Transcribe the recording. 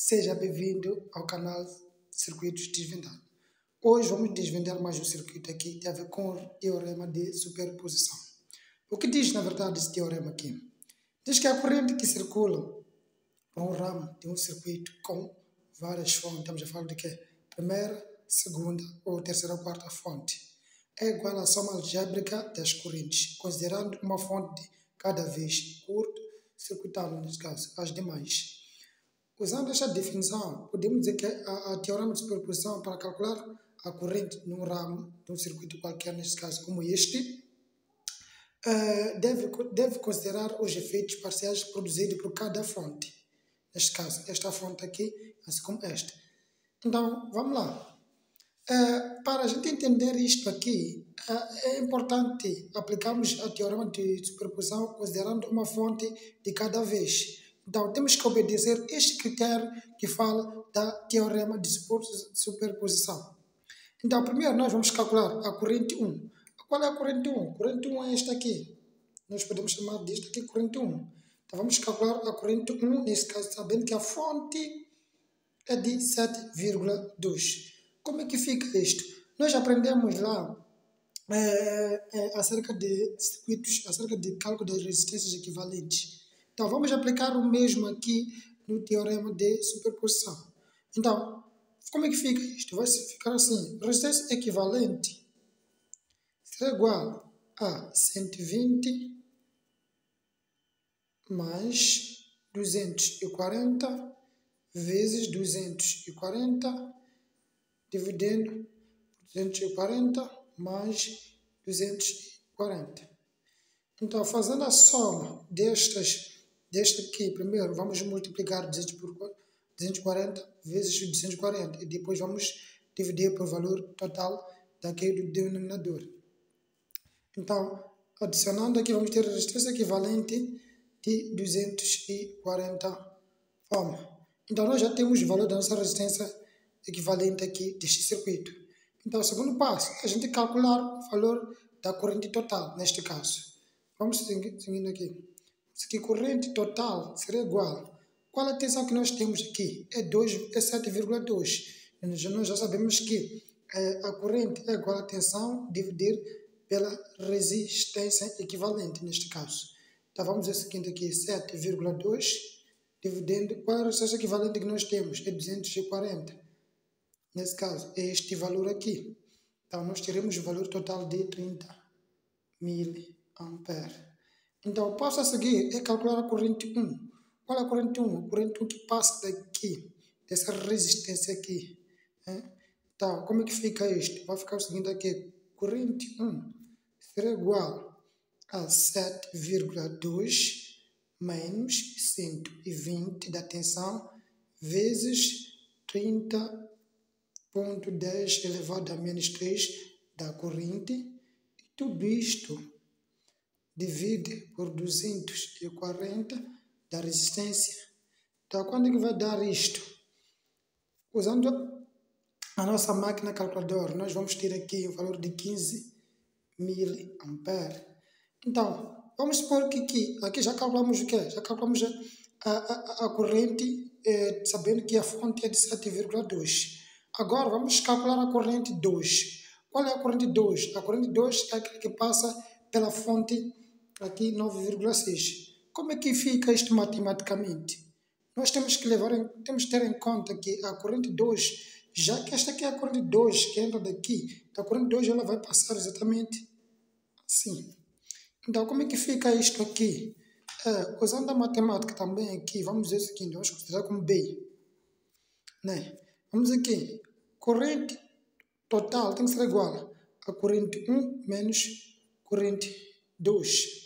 Seja bem-vindo ao canal Circuitos Desvendado. Hoje vamos desvendar mais um circuito aqui que tem a ver com o teorema de superposição. O que diz, na verdade, esse teorema aqui? Diz que a corrente que circula por um ramo de um circuito com várias fontes, estamos a falar de quê? Primeira, segunda ou terceira ou quarta fonte, é igual à soma algébrica das correntes, considerando uma fonte de cada vez curto-circuitado, nesse caso, as demais. Usando esta definição, podemos dizer que a teorema de superposição para calcular a corrente num ramo de um circuito qualquer, neste caso como este, deve considerar os efeitos parciais produzidos por cada fonte. Neste caso, esta fonte aqui, assim como esta. Então, vamos lá. Para a gente entender isto aqui, é importante aplicarmos a teorema de superposição considerando uma fonte de cada vez. Então, temos que obedecer este critério que fala da teorema de superposição. Então, primeiro nós vamos calcular a corrente 1. Qual é a corrente 1? A corrente 1 é esta aqui. Nós podemos chamar disto aqui corrente 1. Então, vamos calcular a corrente 1, nesse caso, sabendo que a fonte é de 7,2. Como é que fica isto? Nós aprendemos lá acerca de circuitos, acerca de cálculo das resistências equivalentes. Então, vamos aplicar o mesmo aqui no teorema de superposição. Então, como é que fica isto? Vai ficar assim. Resistência equivalente será igual a 120 mais 240 vezes 240 dividendo por 240 mais 240. Então, fazendo a soma deste aqui, primeiro vamos multiplicar 240 vezes 240 e depois vamos dividir pelo valor total daqui do denominador. Então, adicionando aqui, vamos ter a resistência equivalente de 240 ohms. Então, nós já temos o valor da nossa resistência equivalente aqui deste circuito. Então, o segundo passo é a gente calcular o valor da corrente total, neste caso. Vamos seguindo aqui. Aqui, corrente total será igual. Qual a tensão que nós temos aqui? É 7,2. Nós já sabemos que a corrente é igual a tensão dividir pela resistência equivalente, neste caso. Então, vamos ver o seguinte aqui, 7,2 dividindo, qual é a resistência equivalente que nós temos? É 240. Nesse caso, é este valor aqui. Então, nós teremos o valor total de 30 mA. Então, o passo a seguir é calcular a corrente 1. Qual é a corrente 1? A corrente 1 que passa daqui, dessa resistência aqui. Então, como é que fica isto? Vai ficar o seguinte aqui, corrente 1 será igual a 7,2 menos 120 da tensão vezes 30,10 elevado a menos 3 da corrente. E tudo isto divide por 240 da resistência. Então, quando é que vai dar isto? Usando a nossa máquina calculadora, nós vamos ter aqui o valor de 15 mA. Então, vamos supor que aqui já calculamos o quê? Já calculamos a corrente, sabendo que a fonte é de 7,2. Agora, vamos calcular a corrente 2. Qual é a corrente 2? A corrente 2 é aquela que passa pela fonte aqui 9,6. Como é que fica isto matematicamente? Nós temos que ter em conta que a corrente 2, já que esta aqui é a corrente 2 que entra daqui, então a corrente 2 ela vai passar exatamente assim. Então, como é que fica isto aqui? Usando a matemática também aqui, vamos dizer o seguinte, vamos considerar como B. Né? Vamos aqui, corrente total tem que ser igual a corrente 1 menos corrente 2.